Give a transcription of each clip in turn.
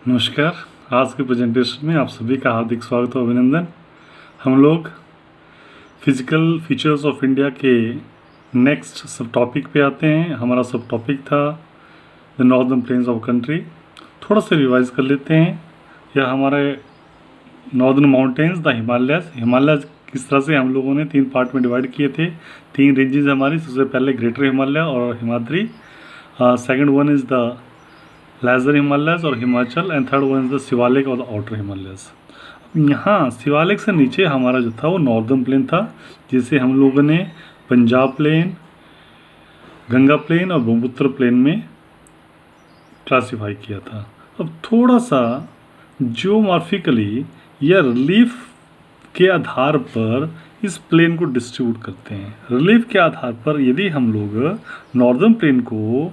नमस्कार। आज के प्रेजेंटेशन में आप सभी का हार्दिक स्वागत और अभिनंदन। हम लोग फिजिकल फीचर्स ऑफ इंडिया के नेक्स्ट सब टॉपिक पे आते हैं। हमारा सब टॉपिक था the northern planes of country. थोड़ा सा रिवाइज कर लेते हैं। यह हमारे नॉर्दर्न माउंटेन्स द हिमालयस किस तरह से हम लोगों ने 3 पार्ट में डिवाइड किए थे। 3 रेंजेस हमारी। सबसे पहले ग्रेटर हिमालय और Himadri, second one is the lesser Himalayas और Himachal, and third one is the Shivalik और द आउटर हिमालयस। यहाँ शिवालिक से नीचे हमारा जो था वो नॉर्दर्न प्लेन था, जिसे हम लोगों ने पंजाब प्लेन, गंगा प्लेन और ब्रह्मपुत्र प्लेन में क्लासिफाई किया था। अब थोड़ा सा जियोमॉर्फिकली या रिलीफ के आधार पर इस प्लेन को डिस्ट्रीब्यूट करते हैं। रिलीफ के आधार पर यदि हम लोग नॉर्दर्न प्लेन को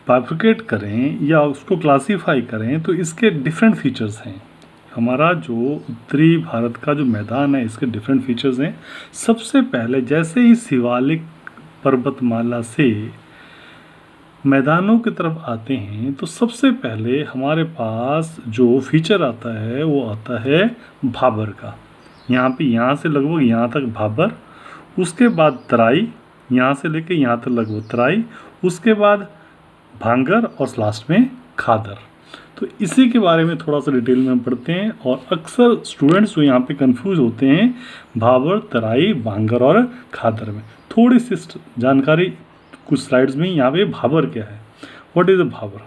बाइफरकेट करें या उसको क्लासीफाई करें तो इसके डिफरेंट फीचर्स हैं। हमारा जो उत्तरी भारत का जो मैदान है इसके डिफरेंट फीचर्स हैं। सबसे पहले जैसे ही शिवालिक पर्वतमाला से मैदानों की तरफ आते हैं तो सबसे पहले हमारे पास जो फीचर आता है वो आता है भाबर का। यहाँ से लगभग यहाँ तक भाबर, उसके बाद तराई, यहाँ से लेके यहाँ तक लगभग तराई, उसके बाद भांगर और लास्ट में खादर। तो इसी के बारे में थोड़ा सा डिटेल में हम पढ़ते हैं। और अक्सर स्टूडेंट्स जो यहाँ पे कंफ्यूज होते हैं भाबर, तराई, भांगर और खादर में। थोड़ी सी जानकारी कुछ स्लाइड्स में। यहाँ पे भाबर क्या है, what is a Bhabar?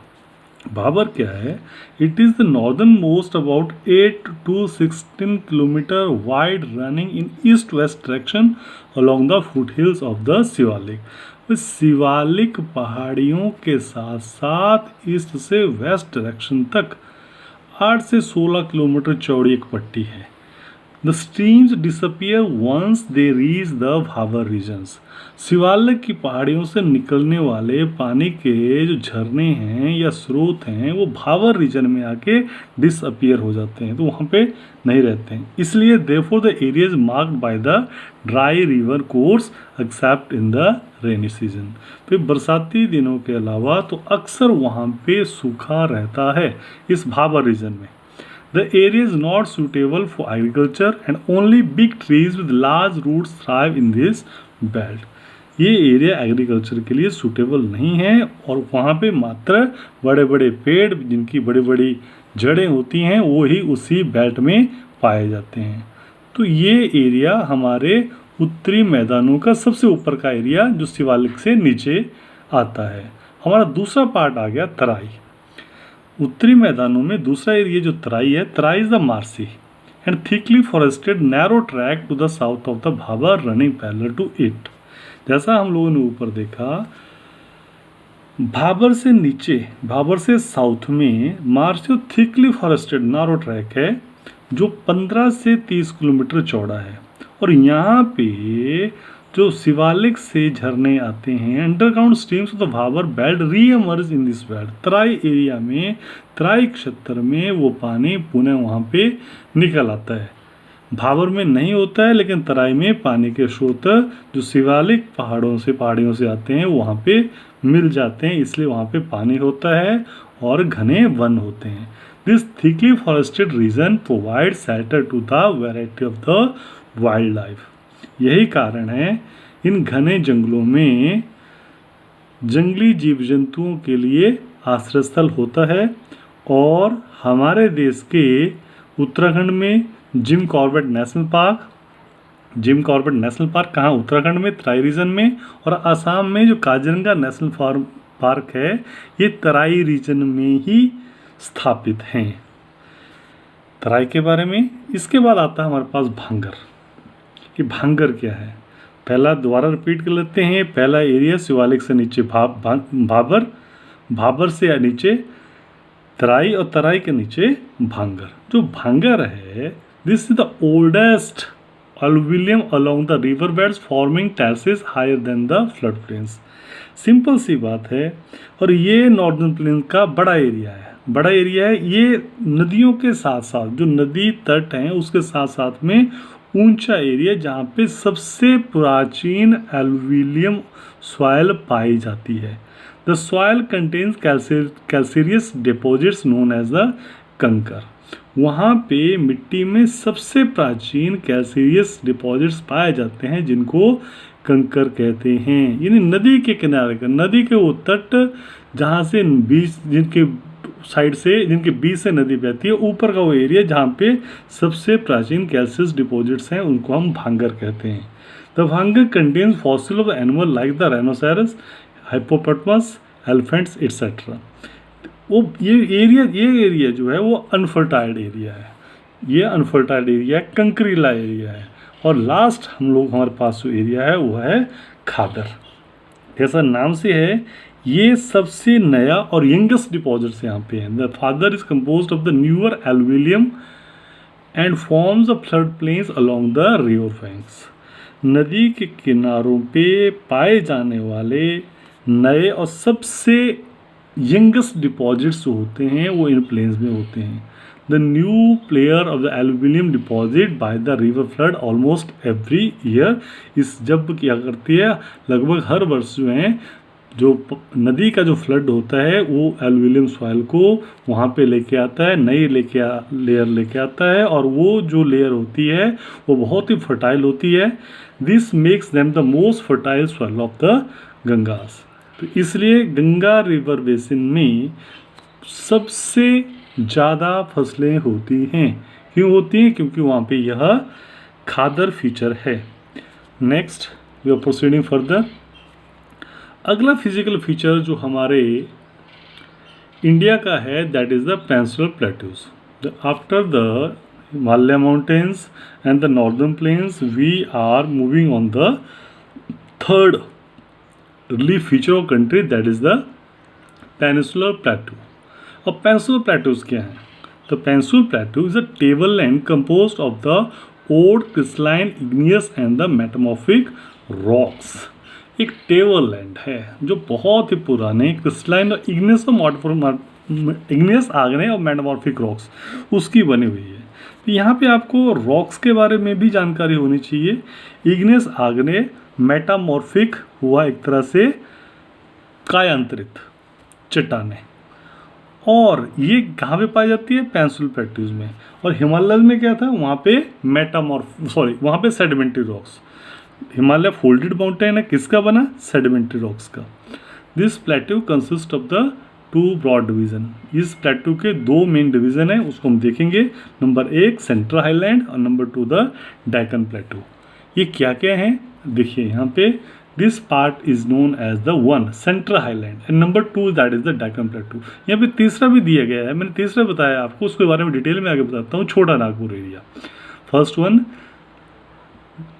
Bhabar क्या है? It is the northern most about 8 to 16 kilometre wide running in east west direction along the foot hills of the Shivalik. Shivalik पहाड़ियों के साथ साथ ईस्ट से वेस्ट डायरेक्शन तक 8 से 16 किलोमीटर चौड़ी एक पट्टी है। The streams disappear once they reach the Bhabar regions. Shivalik की पहाड़ियों से निकलने वाले पानी के जो झरने हैं या स्रोत हैं वो भाबर रीजन में आके डिसअपियर हो जाते हैं, तो वहाँ पे नहीं रहते हैं। इसलिए therefore the area is marked by the dry river course accept in the rainy season. तो बरसाती दिनों के अलावा तो अक्सर वहाँ पे सूखा रहता है इस भाबर रीजन में। The area is not suitable for agriculture and only big trees with large roots thrive in this belt. ये एरिया एग्रीकल्चर के लिए सूटेबल नहीं है और वहाँ पे मात्र बड़े बड़े पेड़ जिनकी बड़ी बड़ी जड़ें होती हैं वो ही उसी बेल्ट में पाए जाते हैं। तो ये एरिया हमारे उत्तरी मैदानों का सबसे ऊपर का एरिया जो शिवालिक से नीचे आता है। हमारा दूसरा पार्ट आ गया तराई। उत्तरी मैदानों में दूसरा एरिया जो तराई है, Terai is the marshy and thickly forested narrow track to the south of the Bhabar running parallel to it. जैसा हम लोगों ने ऊपर देखा, भाबर से नीचे, भाबर से साउथ में marshy thickly forested narrow track है जो 15 से 30 किलोमीटर चौड़ा है। और यहाँ पे जो शिवालिक से झरने आते हैं, underground streams of the Bhabar belt re-emerge in this belt. Terai area में, तराई क्षेत्र में वो पानी पुनः वहाँ पे निकल आता है। भाबर में नहीं होता है लेकिन तराई में पानी के स्रोत जो शिवालिक पहाड़ियों से आते हैं वहाँ पे मिल जाते हैं, इसलिए वहाँ पे पानी होता है और घने वन होते हैं। This thickly forested region provide shelter to the variety of the wildlife. यही कारण है इन घने जंगलों में जंगली जीव जंतुओं के लिए आश्रय स्थल होता है। और हमारे देश के उत्तराखंड में जिम कॉर्बेट नेशनल पार्क कहाँ? उत्तराखंड में, तराई रीजन में। और असम में जो काजीरंगा नेशनल पार्क है ये तराई रीजन में ही स्थापित हैं। तराई के बारे में। इसके बाद आता है हमारे पास भांगर। कि भांगर क्या है? पहला दोबारा रिपीट कर लेते हैं। पहला एरिया शिवालिक से नीचे भाबर, भाबर से नीचे तराई और तराई के नीचे भांगर। जो भांगर है this is the oldest alluvium along the river beds forming terraces higher than the flood plains। सिंपल सी बात है। और ये नॉर्दर्न प्लेन का बड़ा एरिया है। ये नदियों के साथ साथ जो नदी तट हैं उसके साथ साथ में ऊंचा एरिया जहाँ पे सबसे प्राचीन एल्यूविलियम सॉइल पाई जाती है। The soil contains calcareous deposits known as the kankar. वहाँ पे मिट्टी में सबसे प्राचीन कैल्सीरियस डिपॉजिट्स पाए जाते हैं जिनको कंकर कहते हैं। यानी नदी के किनारे का, नदी के वो तट जहाँ से बीच, जिनके साइड से, जिनके बीच से नदी बहती है, ऊपर का वो एरिया जहाँ पे सबसे प्राचीन कैल्सियस डिपॉजिट्स हैं, उनको हम भांगर कहते हैं। The bhangar contains fossil of animal like the rhinoceros, hippopotamus, elephants etcetera. वो ये एरिया जो है वो अनफर्टाइल्ड एरिया है, ये अनफर्टाइल्ड एरिया है, कंकरीला एरिया है। और लास्ट हमारे पास जो एरिया है वो है खादर। जैसा नाम से है, ये सबसे नया और यंगेस्ट डिपॉजिट्स यहाँ पे हैं। The khadar is composed of the newer alluvium and forms of flood plains along the river banks. नदी के किनारों पे पाए जाने वाले नए और सबसे यंगेस्ट डिपॉजिट्स जो होते हैं वो इन प्लेन्स में होते हैं। The new player of the alluvium deposit by the river flood almost every year. इस जब क्या करती है, लगभग हर वर्ष जो है, जो नदी का जो फ्लड होता है वो एल्यूविलियम सॉइल को वहाँ पे लेके आता है, नई लेयर लेके आता है, और वो जो लेयर होती है वो बहुत ही फर्टाइल होती है। This makes them the most fertile soil of the Gangas. तो इसलिए गंगा रिवर बेसिन में सबसे ज़्यादा फसलें होती हैं। क्यों होती हैं? क्योंकि वहाँ पे यह खादर फीचर है। Next we are proceeding further. अगला फिजिकल फीचर जो हमारे इंडिया का है that is the peninsular plateaus. After the Himalaya mountains and the northern plains we are moving on the third relief feature of country that is the peninsular plateau. अब peninsular plateaus क्या है? The peninsular plateau is a table land composed of the old crystalline igneous and the metamorphic rocks. एक table land है जो बहुत ही पुराने crystalline और igneous आग्नेय और मेटामॉर्फिक रॉक्स उसकी बनी हुई है। तो यहाँ पे आपको रॉक्स के बारे में भी जानकारी होनी चाहिए। इग्नियस आग्नेय, मेटामॉर्फिक हुआ एक तरह से कायांतरित चट्टानें, और ये कहाँ पे पाई जाती है? पेनिनसुलर प्लेट्यूज में। और हिमालय में क्या था? वहाँ पे वहाँ पे sedimentary rocks. Himalaya folded mountain है, किसका बना? सेडिमेंट्री रॉक्स का। This plateau consist of the two broad division. इस प्लेट्यू के दो मेन डिवीजन है, उसको हम देखेंगे। नंबर 1 सेंट्रल हाईलैंड और नंबर 2 द डेक्कन प्लेट्यू। ये क्या क्या है देखिए यहाँ पे। This part is known as the 1 central highland and number 2 that is the Deccan plateau. यहाँ पे तीसरा भी दिया गया है, मैंने तीसरा बताया आपको, उसके बारे में डिटेल में आगे बताता हूँ। छोटा Nagpur area. First one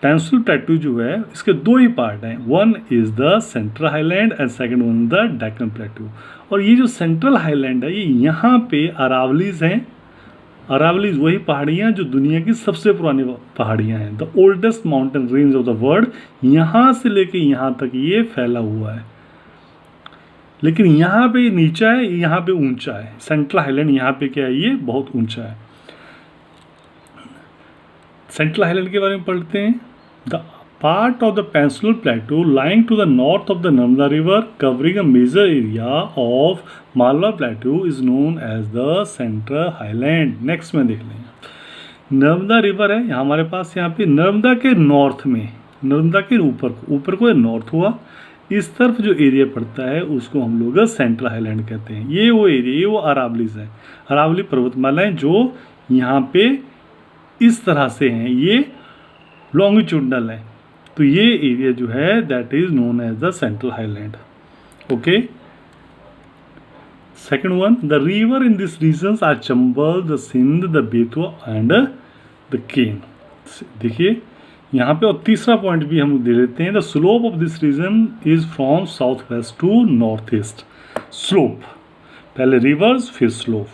peninsular plateau जो है इसके दो ही पार्ट हैं। One is the central highland and second one the Deccan plateau. और ये जो सेंट्रल हाईलैंड है ये यहाँ पे अरावलीज हैं। अरावलीज वही पहाड़ियाँ जो दुनिया की सबसे पुरानी पहाड़ियाँ हैं। The oldest mountain range of the world. यहाँ से लेके यहाँ तक ये फैला हुआ है, लेकिन यहाँ पे नीचा है, यहाँ पे ऊंचा है। सेंट्रल हाईलैंड यहाँ पे क्या है? ये बहुत ऊंचा है। सेंट्रल हाईलैंड के बारे में पढ़ते हैं। The part of the peninsular plateau lying to the north of the Narmada river covering a major area of Malwa plateau is known as the central highland. Next में देख लेंगे। नर्मदा रिवर है यहाँ हमारे पास, यहाँ पे नर्मदा के नॉर्थ में, नर्मदा के ऊपर को नॉर्थ हुआ, इस तरफ जो एरिया पड़ता है उसको हम लोग सेंट्रल हाईलैंड कहते हैं। ये वो एरिया, ये वो अरावलीज है, अरावली पर्वतमालाएं जो यहाँ पे इस तरह से हैं, ये लॉन्गिट्यूडनल है। तो ये एरिया जो है that is known as the central highland. Okay. Second one, the river in this regions are Chambal, the Sindh, the Betwa and the Ken. देखिए यहाँ पे, और तीसरा पॉइंट भी हम दे लेते हैं। The slope of this region is from south west to north east. Slope, पहले रिवर्स फिर स्लोप।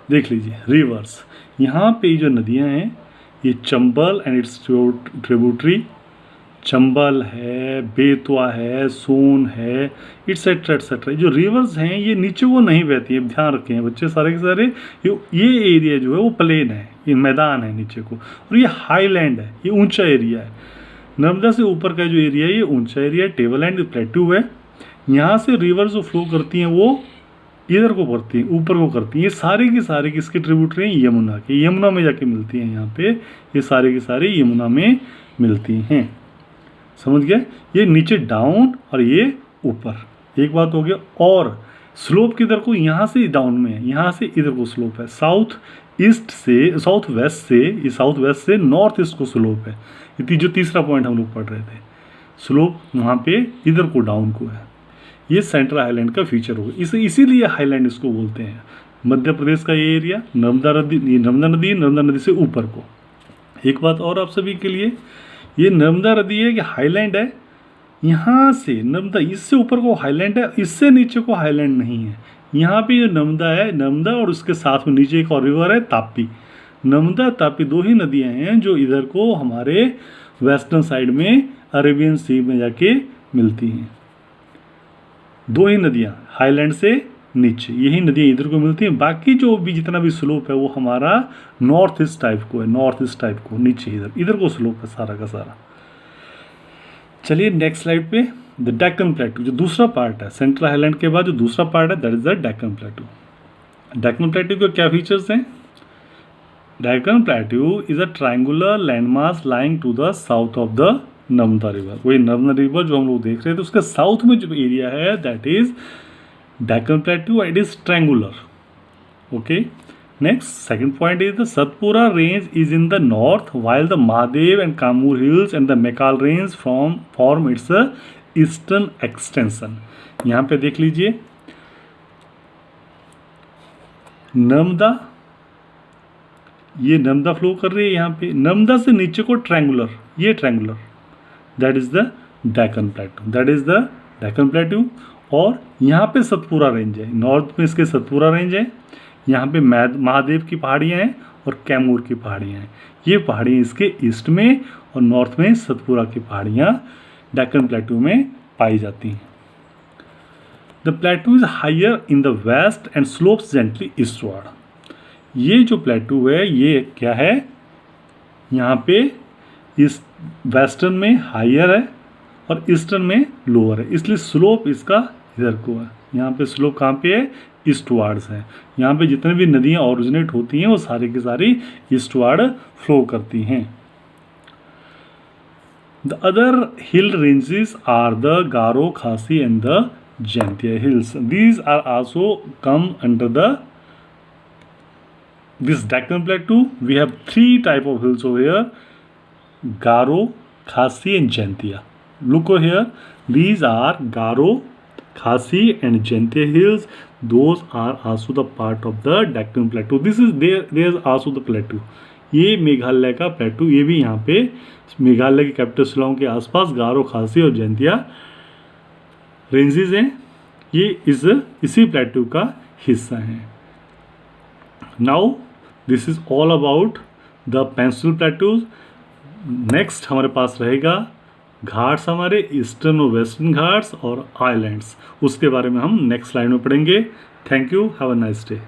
देख लीजिए रिवर्स, यहाँ पे जो नदियाँ हैं ये Chambal and its tributary, Chambal है, बेतवा है, सोन है, इट्सेट्रा एट्सेट्रा। जो रिवर्स हैं ये नीचे को नहीं बहती है, ध्यान रखें बच्चे सारे के सारे। ये एरिया जो है वो प्लेन है, ये मैदान है नीचे को, और ये हाईलैंड है, ये ऊंचा एरिया है। नर्मदा से ऊपर का जो एरिया है ये ऊंचा एरिया है, टेबल लैंड प्लेट्यू है। यहाँ से रिवर जो फ्लो करती हैं वो इधर को करती हैं, ऊपर को करती हैं। ये सारी की सारी किसकी ट्रिब्यूटरी हैं? यमुना की। यमुना में जाके मिलती हैं यहाँ पे, ये सारी की सारी यमुना में मिलती हैं। समझ गए? ये नीचे डाउन और ये ऊपर, एक बात हो गया। और स्लोप किधर को? यहाँ से डाउन में है, यहाँ से इधर को स्लोप है। साउथ ईस्ट से, साउथ वेस्ट से, ये साउथ वेस्ट से नॉर्थ ईस्ट को स्लोप है। ये जो तीसरा पॉइंट हम लोग पढ़ रहे थे, स्लोप वहाँ पे इधर को डाउन को है। ये सेंट्रल हाईलैंड का फीचर होगा, इसीलिए हाईलैंड इसको बोलते हैं। मध्य प्रदेश का ये एरिया, नर्मदा नदी से ऊपर को। एक बात और आप सभी के लिए, ये नर्मदा नदी है कि हाईलैंड है, यहाँ से नर्मदा, इससे ऊपर को हाईलैंड है, इससे नीचे को हाईलैंड नहीं है। यहाँ पे ये नर्मदा है, नर्मदा और उसके साथ में नीचे एक और रिवर है ताप्ती। नर्मदा ताप्ती दो ही नदियाँ हैं जो इधर को हमारे वेस्टर्न साइड में अरेबियन सी में जाके मिलती हैं। दो ही नदियाँ हाईलैंड से नीचे, यही नदियाँ इधर को मिलती हैं। बाकी जो भी जितना भी स्लोप है वो हमारा नॉर्थ ईस्ट टाइप को है, नॉर्थ ईस्ट टाइप को, नीचे इधर को स्लोप है सारा का सारा। चलिए नेक्स्ट स्लाइड पे, द डेक्कन प्लेटू, जो दूसरा पार्ट है सेंट्रल हाईलैंड के बाद जो दूसरा पार्ट है that is the Deccan plateau. Deccan plateau के क्या फीचर्स हैं? Deccan plateau is a triangular landmass lying to the south of the Narmada river. वही नर्मदा रिवर जो हम लोग देख रहे थे उसके साउथ में जो एरिया है that is Deccan प्लेटू, it is triangular. Okay, next second point is the Satpura range is in the north while the Mahadev and Kamur hills and the Mekal range form its eastern extension. यहाँ पे देख लीजिए, नर्मदा, ये Narmada flow कर रही है यहाँ पे, नर्मदा से नीचे को ट्रायंगुलर, ये triangular, that is the Deccan प्लेटू, that is the Deccan प्लेटू। और यहाँ पे सतपुरा रेंज है, नॉर्थ में इसके सतपुरा रेंज है, यहाँ पे महादेव की पहाड़ियाँ हैं और कैमूर की पहाड़ियाँ हैं। ये पहाड़ियाँ इसके ईस्ट में और नॉर्थ में सतपुरा की पहाड़ियाँ डेक्कन प्लेटू में पाई जाती हैं। The plateau is higher in the west and slopes gently eastward. ये जो प्लेटू है ये क्या है? यहाँ पे इस वेस्टर्न में हायर है और ईस्टर्न में लोअर है, इसलिए स्लोप इसका इधर को है। यहाँ पे स्लोप कहाँ पे है? ईस्टवार्ड्स है। यहाँ पे जितने भी नदियाँ ओरिजिनेट होती हैं वो सारी की सारी ईस्टवार्ड फ्लो करती हैं। The other hill ranges are the Garo, Khasi and the Jaintia hills. These are also come under the this Deccan Plateau. We have three type of hills over here: Garo, Khasi and Jaintia. Look over here, these are Garo, Khasi and Jaintia hills. Those are also the part of the Deccan Plateau. This is there is also the plateau. ये मेघालय का प्लेटू, ये भी यहाँ पे मेघालय के capital Shillong के आसपास गारो, खासी और जैंतिया रेंजेस हैं। ये इसी प्लेटू का हिस्सा हैं। Now this is all about the pencil plateaus. Next हमारे पास रहेगा घाट्स, हमारे ईस्टर्न और वेस्टर्न घाट्स और आइलैंड्स, उसके बारे में हम नेक्स्ट स्लाइड में पढ़ेंगे। Thank you, have a nice day.